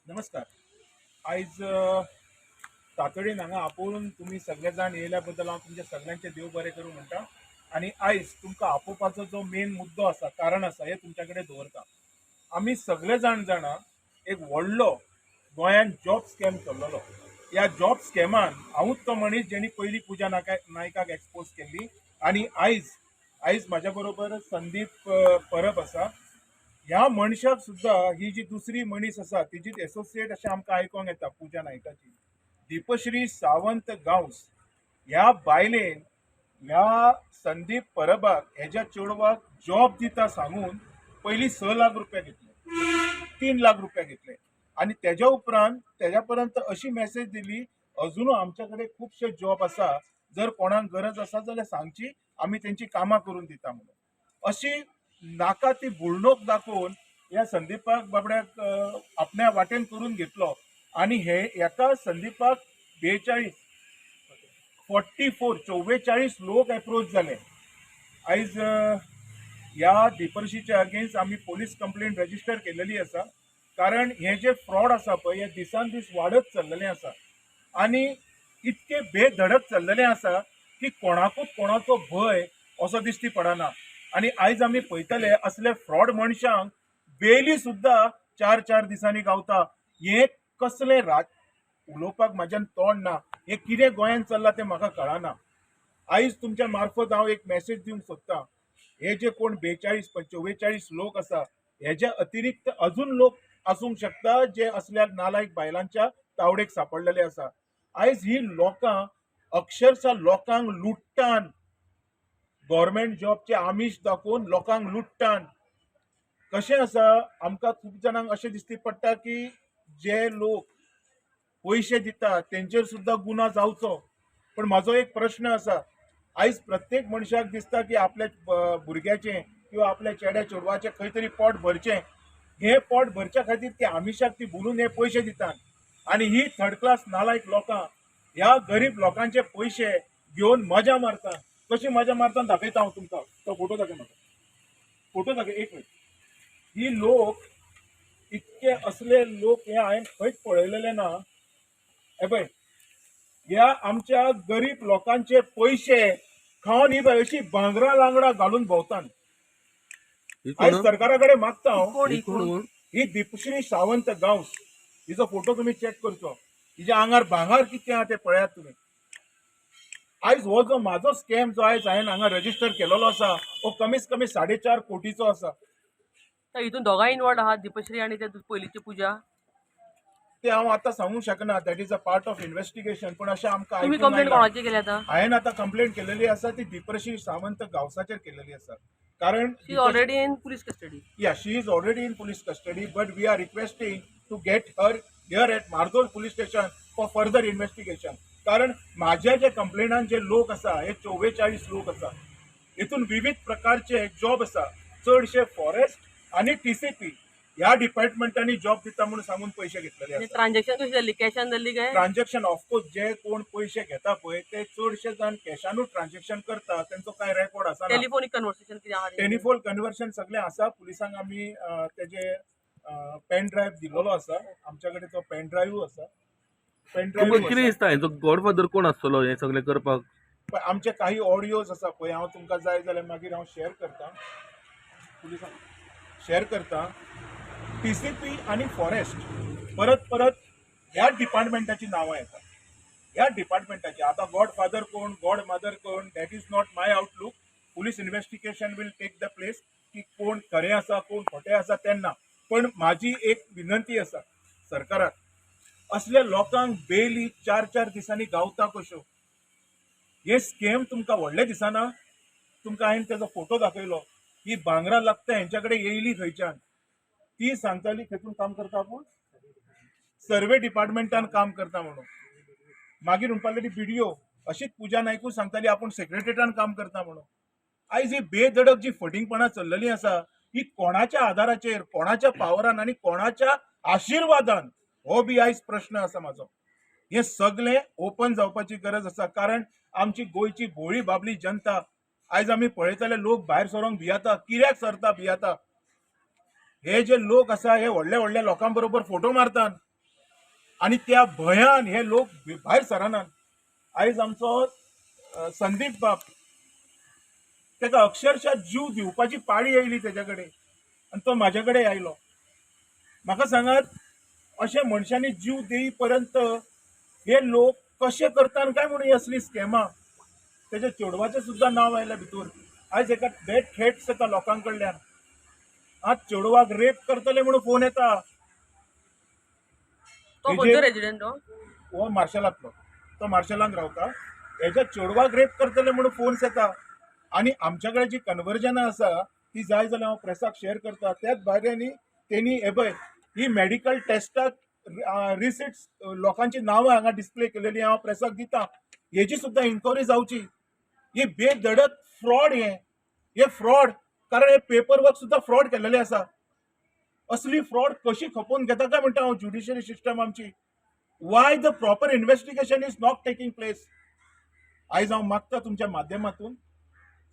नमस्कार. आयज तातडीन हांगा आपोवन तुमी सगळे जाण येयल्या बद्दल हांव तुमचे सगळ्यांचे देव बरें करूं म्हणटा. आनी आयज तुमकां आपोवपाचो जो मेन मुद्दो आसा, कारण आसा, हें तुमच्या कडेन दवरता. आमी सगळे जाण जाणा एक व्हडलो गोंयांत जॉब स्कॅम चल्ललो. ह्या जॉब स्कॅमान हांवूच तो मनीस जेणी पयलीं पुजा नायकाक एक्सपोज केल्ली. आनी आयज आयज म्हाज्या बरोबर संदीप परब आसा. ह्या मनशाक सुद्धा ही जी दुसरी मनीस आसा तिची एसोसिएट अशें आमकां आयकोंक येता पुजा नायकाची. दीपश्री सावंत गांवस ह्या बायलेन ह्या संदीप परबाक हेज्या चेडवाक जॉब दिता सांगून पयलीं 6 लाख रुपया घेतले, 3 लाख रुपया घेतले. आनी तेज्या उपरांत तेज्या पर्यंत अशी मेसेज दिली, अजुनूय आमच्या कडेन खुबशे जॉब आसा, जर कोणाक गरज आसा जाल्यार सांगची, आमी तेंची कामां करून दिता म्हणून. अशी नाका ती बुळणूक दाखोवन ह्या संदीपाक बाबड्याक आपल्या वाटेन करून घेतलो. आनी हे एका संदीपाक 44 लोक एप्रोच जाले. आयज ह्या दीपर्शीच्या अगेन्स्ट आमी पोलीस कंप्लेंट रजिस्टर केलेली आसा. कारण हे जे फ्रॉड आसा पळय, हे दिसान दीस वाडत चल्लेलें आसा. आनी इतके बेधडक चल्लेलें आसा की कोणाकूच कोणाचो भंय असो दिश्टी पडना. आनी आयज आमी पळयतले असले फ्रॉड मनशांक बेली सुद्धा 4 दिसांनी गावता. हे कसले उलोवपाक म्हाज्यान तोंड ना. हे कितें गोंयांत चल्लां तें म्हाका कळना. आयज तुमच्या मार्फत हांव एक मेसेज दिवंक सोदतां. हे जे कोण 44 लोक आसा, हेज्या अतिरिक्त अजून लोक आसूंक शकता जे असल्या नालायक बायलांच्या तावडेक सांपडलेले आसा. आयज ही लोकां अक्षरशः लोकांक लुट्टान, गव्हर्मेंट जॉबचे आमिश दाखोवन लोकांक लुट्टान. कशें आसा, आमकां खूब जाणांक अशें दिश्टी पडटा की जे लोक पयशे दिता तेंचेर सुद्धा गुन्हा जावचो. पण म्हाजो एक प्रश्न आसा, आयज प्रत्येक मनशाक दिसता की आपल्या भुरग्याचें किंवा आपल्या चेड्या चेडवाचें खंय तरी पोट भरचें. हे पोट भरच्या खातीर ते आमिशाक ती बोलून हे पयशे दितात. आनी ही थर्ड क्लास नालायक लोकां ह्या गरीब लोकांचे पयशे घेवन मजा मारतात. कशी मजा मारतात दाखयता हांव तुमकां. तो फोटो दाखय म्हाका. फोटो दाखय, एक मिनिट. ही लोक इतके असले लोक हे हांवें खंयच पळयलेले ना. हे पळय, ह्या आमच्या गरीब लोकांचे पयशे खावन ही बाय अशी भांगरां लांगडा घालून भोंवतात. आयज सरकारा कडेन मागता हांव, ही दीपश्री सावंत गांवस, हिचो फोटो तुमी चॅक करचो. हिच्या आंगार भांगार कितें आहा तें पळयात तुमी. आयज हो जो म्हाजो स्कॅम जो आयज हांवें हांगा रजिस्टर केलेलो आसा, हो कमीत कमी 4.5 कोटीचो आसा. तर हितून दोगांय इन्वॉल्ड आहात, दीपश्री आणि त्या पयलींची पूजा. ते हांव आतां सांगूंक शकना. That is a part of investigation. पण अशें आमकां तुम्ही आयकूंक कंप्लेंट आयलां. कोणाची केली आता? हांवें आतां कंप्लेंट केलेली आसा ती दीपश्री सावंत गांवसाचेर केलेली आसा. कारण she already in police custody. She is already in police custody, but we are requesting to get her here at Margol police station for further investigation. कारण माझ्या जे कंप्लेनान जे लोक आसा, हे 44 लोक आसा. हितून विविध प्रकारचे जॉब आसा. चडशे फॉरेस्ट आणि TCP ह्या डिपार्टमेंटांनी जॉब दिता म्हणून सांगून पयशे घेतलेले आसा. ट्रान्झॅक्शन कशी जाली? कॅशान जाल्ली काय? ट्रान्झॅक्शन ऑफकोर्स जे कोण पयशे घेता पळय ते चडशे जाण कॅशानूच ट्रान्झॅक्शन करता. त्यांचो काय रेकॉर्ड आसा. टेलिफोनीक कन्वर्सेशन कितें आहा? टेलिफोन कन्वर्शन सगळें आसा. पुलिसांक आमी तेजे पेन ड्रायव्ह दिलेलो आसा. आमच्या कडेन तो पेन ड्रायव्ह आसा. पेन कितें ड्रायव्ह दिसता हेचो गॉडफादर कोण आसतलो हे सगळें करपाक? आमचे काही ऑडियोज आसा पळय, हांव तुमकां जाय जाल्यार मागीर हांव शेअर करता. पुलिसांक शेअर करता. TCP आणि फॉरेस्ट परत परत ह्या डिपार्टमेंटाची नांवां येतात. ह्या डिपार्टमेंटाची आता गॉडफादर कोण, गॉड मदर कोण, that is not my outlook. Police investigation will take the place की कोण खरें आसा कोण खोटें आसा तेन्ना. पण माझी एक विनंती आसा सरकाराक, असल्या लोकांक बेली 4 दिसांनी गावता कश्यो. हे स्कॅम तुमकां व्हडले दिसना? तुमकां हांवें तेजो फोटो दाखयलो. ही भांगरां लागता हेंच्या कडेन येयली खंयच्यान. ती सांगताली खंयतून काम करता आपूण, सर्वे डिपार्टमेंटान काम करता म्हणून. मागीर म्हणपाक लागली व्हिडिओ. अशीच पुजा नायकूय सांगताली आपूण सेक्रेटरीएटान काम करता म्हणून. आयज ही बेधडक जी फटिंगपणां चल्लेली आसा, ही कोणाच्या आधाराचेर, कोणाच्या पावरान आणि कोणाच्या आशिर्वादान, हो बी आयज प्रश्न आसा म्हाजो. हे सगळें ओपन जावपाची गरज आसा. कारण आमची गोंयची भोळी बाबली जनता आयज आमी पळयतले लोक भायर सरोंक भियाता. कित्याक सरता भियाता? हे जे लोक आसा हे व्हडल्या व्हडल्या लोकां बरोबर फोटो मारतात. आणि त्या भयान हे लोक भायर सरनात. आयज आमचो संदीप बाब ताका अक्षरशः जीव दिवपाची पाळी येयली तेजे कडेन आनी तो म्हाजे कडेन आयलो. म्हाका सांगात अशे मनशांनी जीव देई पर्यंत हे लोक कशे करतात काय म्हणून ही असली स्कॅमां. तेजे चेडवाचें सुद्दां नांव आयलें भितूर. आयज एका डेथ थ्रेट्स येता लोकां कडल्यान. आज चेडवाक रेप करतले म्हणून फोन येता. तो हेजेर- खंयचो रेजिडेंट तो? हो मार्शलांतलो. तो मार्शलांत रावता. हेज्या चेडवाक रेप करतले म्हणून फोन्स येता. आनी आमच्या कडेन जी कन्वर्जनां आसा ती जाय जाल्यार हांव प्रेसाक शेअर करता. त्याच भायल्यानी तेणी हे पळय ही मेडिकल टेस्टाक रिसिट्स लोकांची नांवां हांगा डिस्प्ले केलेली हांव प्रेसाक दितां. हेजी सुद्दां इन्क्वायरी जावची. हे बेधडक फ्रॉड हे फ्रॉड. कारण हे पेपर वर्क सुद्दां फ्रॉड केलेले आसा. असली फ्रॉड कशी खपोवन घेता काय म्हणटा हांव ज्युडिशरी सिस्टम आमची. Why the proper investigation is not taking place. आयज हांव मागता तुमच्या माध्यमातून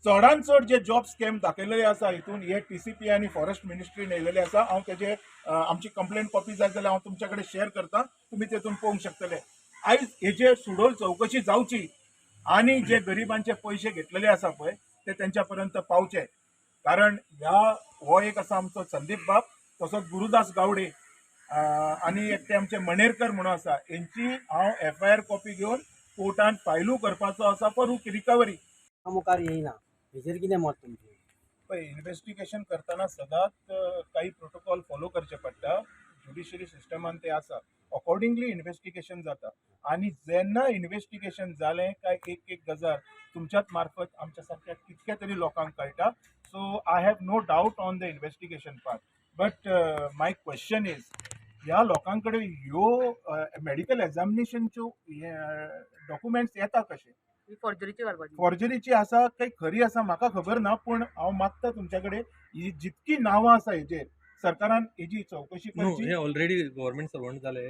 चडांत चड जे जॉब स्कॅम दाखयलेले आसा हितून हे TCP आनी फॉरेस्ट मिनिस्ट्रीन येयलेले आसा. हांव तेजे आमची कंप्लेंट कॉपी जाय जाल्यार हांव तुमच्या कडेन शेअर करता. तुमी तेतून पळोवंक शकतले. आयज हेजे सुडोल चौकशी जावची आनी जे गरिबांचे पयशे घेतलेले आसा पळय ते तेंच्या पर्यंत पावचे. कारण हो एक आसा आमचो संदीप बाब, तसोच गुरुदास गावडे आनी एक ते आमचे मणेरकर म्हणून आसा. हेंची हांव FIR कॉपी घेवन कोर्टान फायलू करपाचो आसा फॉर रिकवरी. मुखार येयना हेजेर कितें मत तुमचें? पळय इन्व्हेस्टिगेशन करतना सदांच काही प्रोटोकॉल फॉलो करचे पडटा. ज्युडिशरी सिस्टमान ते आसा. अकॉर्डिंगली इन्व्हेस्टिगेशन जाता. आनी जेन्ना इन्व्हेस्टिगेशन जालें काय एक गजाल तुमच्याच मार्फत आमच्या सारक्या कितक्या तरी लोकांक कळटा. So I have no doubt on the investigation part. But my question is ह्या लोकां कडेन ह्यो मेडिकल एग्जामिनेशनच्यो डॉक्युमेंट्स येता कशे? ही फॉर्जरीची घालपाची. फॉर्जरीची आसा काही खरी आसा म्हाका खबर ना. पूण हांव मागता तुमच्या कडेन ही जितकी नांवां आसा हेजेर सरकारान हेजी चौकशी करची. हे ऑलरेडी गव्हर्नमेंट सर्वंट जाले.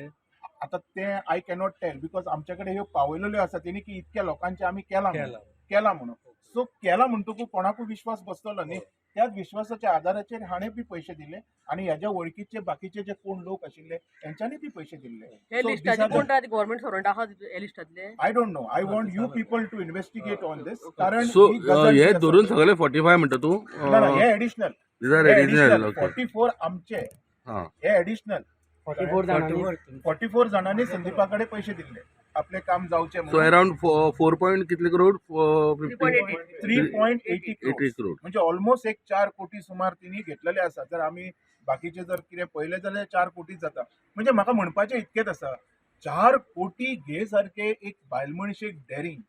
आता ते आय कॅनॉट टेल बिकॉज आमच्या कडेन ह्यो पावयलेल्यो आसा तेणी की इतक्या लोकांचे आमी केला म्हणून. सो केला म्हणटकूच कोणाकूय विश्वास बसतलो न्ही. त्याच विश्वासाच्या आधाराचेर हाणें बी पयशे दिले आनी ह्याच्या वळखीचे बाकीचे जे कोण लोक आशिल्ले तेंच्यांनी बी पयशे दिल्ले. हे लिस्टाचे कोण गव्हर्नमेंट सर्वंट आहा हे लिस्टातले? I don't know. I want you people to investigate on this. कारण सो ही गजाल जी हे आसा- धरून सगळे 45 म्हणटा तू? ना, ना, हे additional. These are additional, okay. 44 आमचे. हां. हे एडिशनल. 44 जणांनी संदीपाकडे पैसे दिले आपले काम जावचे सो अराउंड 4 पॉइंट कितले करोड? 3.80 80 करोड. म्हणजे ऑलमोस्ट एक 4 कोटी सुमार तिने घेतलेले आसा. जर आम्ही बाकीचे जर कितें पळयलें जाल्यार 4 कोटी जाता. म्हणजे म्हाका म्हणपाचें इतकेंच आसा 4 कोटी घे सारखे एक बायल मनशेक डेरिंग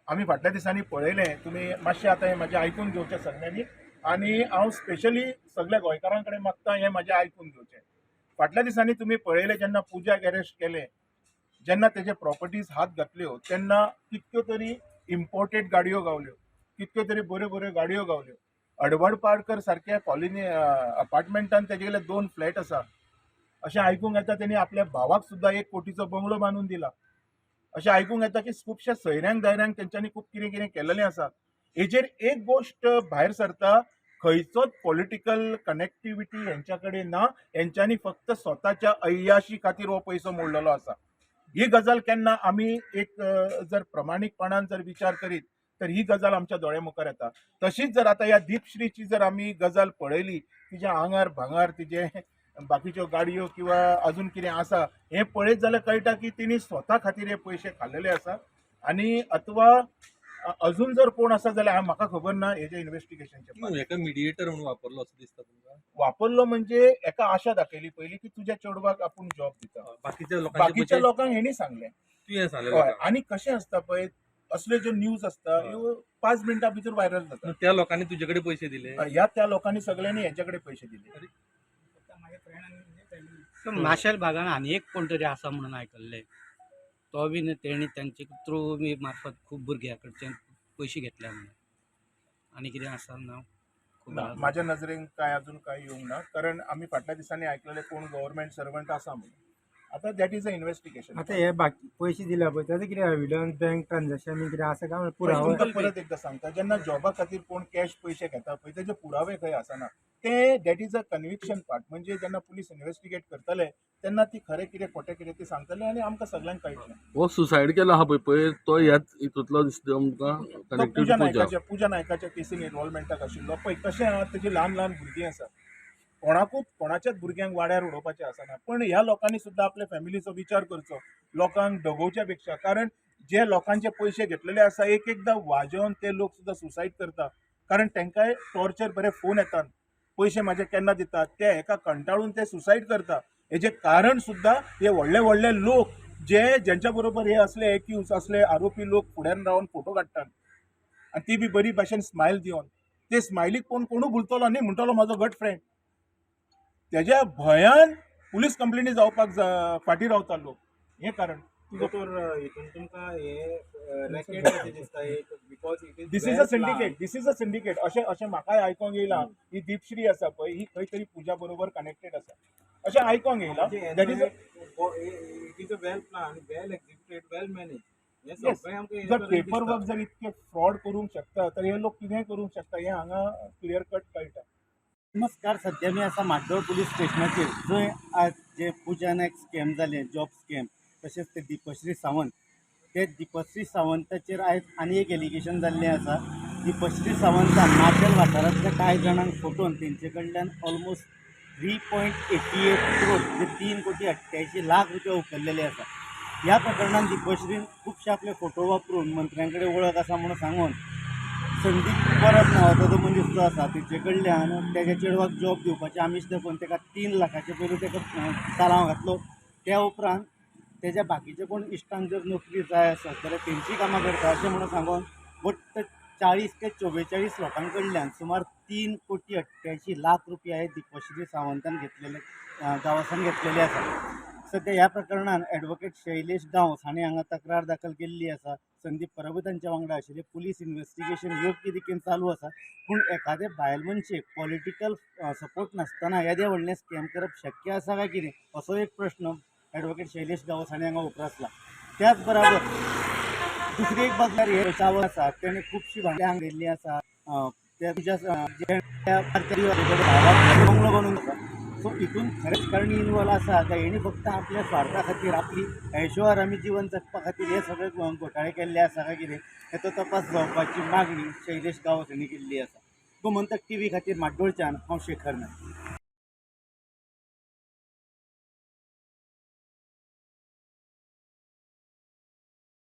आमी फाटल्या दिसांनी पळयलें. तुमी मातशें आतां हें म्हाजें आयकून घेवचें सगळ्यांनी. आनी हांव स्पेशली सगळ्या गोंयकारां कडेन मागता हें म्हाजें आयकून घेवचें. फाटल्या दिसांनी तुमी पळयलें जेन्ना पुजाक अरेस्ट केलें, जेन्ना तेजे प्रॉपर्टीज हात घातल्यो तेन्ना कितक्यो तरी इम्पोर्टेड गाडयो गावल्यो, कितक्यो तरी बऱ्यो बऱ्यो गाडयो गावल्यो. अडवड पाडकर सारक्या कॉलनी अपार्टमेंटान तेगेले 2 फ्लॅट आसा. अशें आयकूंक येता तेणी आपल्या भावाक सुद्दां 1 कोटीचो बंगलो बांदून दिला. अशें आयकूंक येता की खुबश्या सयऱ्यांक दायऱ्यांक तेंच्यांनी खूब कितें कितें केलेलें आसा. हेजेर एक गोश्ट भायर सरता, खंयचोच पॉलिटिकल कनेक्टिविटी हेंच्या कडेन ना. हेंच्यांनी फक्त स्वताच्या अय्याशी खातीर हो पयसो मोडलेलो आसा. ही गजाल केन्ना आमी एक जर प्रमाणीकपणान जर विचार करीत तर ही गजाल आमच्या दोळे मुखार येता. तशीच जर आतां ह्या दिपश्रीची जर आमी गजाल पळयली, तिच्या आंगार भांगार तिचे बाकीच्यो गाडयो किंवा अजून कितें आसा हें पळयत जाल्यार कळटा की तिणी स्वता खातीर हे पयशे खाल्लेले आसा. आनी अथवा अजून जर कोण आसा जाल्यार म्हाका खबर ना हेजे इन्व्हेस्टिगेशनचे. एका मिडिएटर म्हणून वापरलो असं दिसतं तुमका? वापरलो म्हणजे एका आशा दाखयली पयली की तुज्या चेडवाक आपूण जॉब दिता. बाकीच्या लोकांक हेणी सांगलें. तुवें सांगलें. आनी कशें आसता पळय असल्यो ज्यो न्यूज आसता ह्यो 5 मिनटां भितर व्हायरल जाता. त्या लोकांनी तुझ्याकडे पैसे दिले? त्या लोकांनी सगळ्यांनी हेच्याकडे पयशे दिले. माशेल भागान आनी एक कोण तरी आसा म्हणून आयकल्लें. तो बी तेणी तेंचे थ्रू बी मार्फत खूब भुरग्यां कडच्यान पयशे घेतल्या म्हणून. आनी कितें आसा ना? माझ्या नजरेन काय अजून काय येवंक ना. कारण आमी फाटल्या दिसांनी आयकलेले कोण गव्हर्नमेंट सर्वंट आसा म्हणून. आता दॅट इज अ इन्व्हेस्टिगेशन. आता हे बाकी पैसे दिल्या पळय त्याचं कितें एविडन्स बँक ट्रान्झॅक्शन कितें आसा काय पुरावो तुमकां परत एकदा सांगता, जेन्ना जॉबा खातीर कोण कॅश पयशे घेता पळय तेजे पुरावे खंय आसना. ते that is a conviction part. म्हणजे जेन्ना पुलीस इन्व्हेस्टिगेट करतले तेन्ना ती खरें कितें खोटें कितें ते सांगतले आनी आमकां सगळ्यांक कळटलें. हो सुसाईड केला हा पळय तो ह्याच हितूंतलो दिसता आमकां तो कनेक्टेड पूजा नायकाच्या केसीन इनवॉल्वमेंटाक आशिल्लो पळय. तशें आहा तेजी ल्हान ल्हान भुरगीं आसा. कोणाच्याच भुरग्यांक वाड्यार उडोवपाचें आसना. पण ह्या लोकांनी सुद्दां आपल्या फॅमिलीचो विचार करचो, लोकांक दगोवच्या पेक्षा. कारण जे लोकांचे पयशे घेतलेले आसा एक एकदां वाजोवन ते लोक सुद्दां सुसायड करता. कारण तांकांय टॉर्चर बरे फोन येतात, पयशे म्हाजे केन्ना दितात, ते हेका कंटाळून ते सुसायड करता. हेजें कारण सुद्दां हे व्हडले व्हडले लोक जेंच्या बरोबर हे असले एक्यूज असले आरोपी लोक फुड्यान रावन फोटो काडटात आनी ती बी बरी भाशेन स्मायल दिवन. ते स्मायलीक पळोवन कोणू भुलतलो न्ही, म्हणटलो म्हाजो गट फ्रेंड. तेज्या भयान पुलीस कंप्लेनी जावपाक फाटीं रावता लोक. हें कारण हितून तुमकां हे रॅकेट कशें दिसता एक because it is this is a syndicate अशें म्हाकाय आयकोंक येयला. ही दीपश्री आसा पळय ही खंय तरी पुजा बरोबर कनेक्टेड आसा अशें आयकोंक येयला. That is it is a well plan, well executed, well manage. हे सगळें आमकां जर पेपर वर्क जर इतके फ्रॉड करूंक शकता तर हे लोक कितेंय करूंक शकता हें हांगा क्लियर कट कळटा. नमस्कार, सध्या मी आसा म्हाड्डोळ पुलीस स्टेशनाचेर, जंय आज जे पुजा नायक स्कॅम जाले, जॉब स्कॅम, तशेंच ते दिपश्री सावंत, ते दिपश्री सावंताचेर आयज आनी एक एलिगेशन जाल्लें आसा. दिपश्री सावंतान मार्शल वाठारांतल्या कांय जाणांक फटोवन तेंचे कडल्यान ऑलमोस्ट 3.88 करोड म्हणजे 3,88,00,000 रुपया उखल्लेले आसा. ह्या प्रकरणात दिपश्रीन खुबशे आपले फोटो वापरून मंत्र्यां कडेन वळख आसा म्हणून सांगून संदीप परब नांवाचो जो मनीस जो आसा तेचे कडल्यान तेच्या चेडवाक जॉब दिवपाचें आमीश दाखोवन ताका 3 लाखाचे पयलीं ताका चालाव घातलो. त्या उपरांत तेज्या बाकीचे कोण इश्टांक जर नोकरी जाय आसत जाल्यार तेंची कामां करता अशें म्हणून सांगून फक्त 40 ते 44 लोकां कडल्यान सुमार 3,88,00,000 रुपया हे दिपश्री सावंतान घेतलेले गांवासान घेतलेले आसा. सध्या ह्या प्रकरणान ॲडव्होकेट शैलेश गांवस हाणें हांगा तक्रार दाखल केल्ली आसा. संदीप परब तांच्या वांगडा आशिल्ले. पुलीस इन्व्हेस्टिगेशन योग्य रितीन चालू आसा. पूण एखादे बायल मनशेक पॉलिटिकल सपोर्ट नासतना येदे व्हडलें स्कॅम करप शक्य आसा काय कितें असो एक प्रश्न ॲडव्होकेट शैलेश गांवस हाणें हांगा उपरासला. त्याच बरोबर दुसरी एक बाजूर हे चावल आसा तेणें खुबशीं भांडे हांगा दिल्लीं आसा. बंगलो बांदून आसा. सो हितून खरेंच कारणी इनवॉल्व आसा काय हेणी फक्त आपल्या स्वार्था खातीर आपली ऐशो आरामी जीवन जगपा खातीर हे सगळे घोटाळे केल्ले आसा काय कितें हेचो तपास जावपाची मागणी शैलेश गांवस हांणी केल्ली आसा. गोमंतक TV खातीर म्हाड्डोळच्यान हांव शेखर नायक.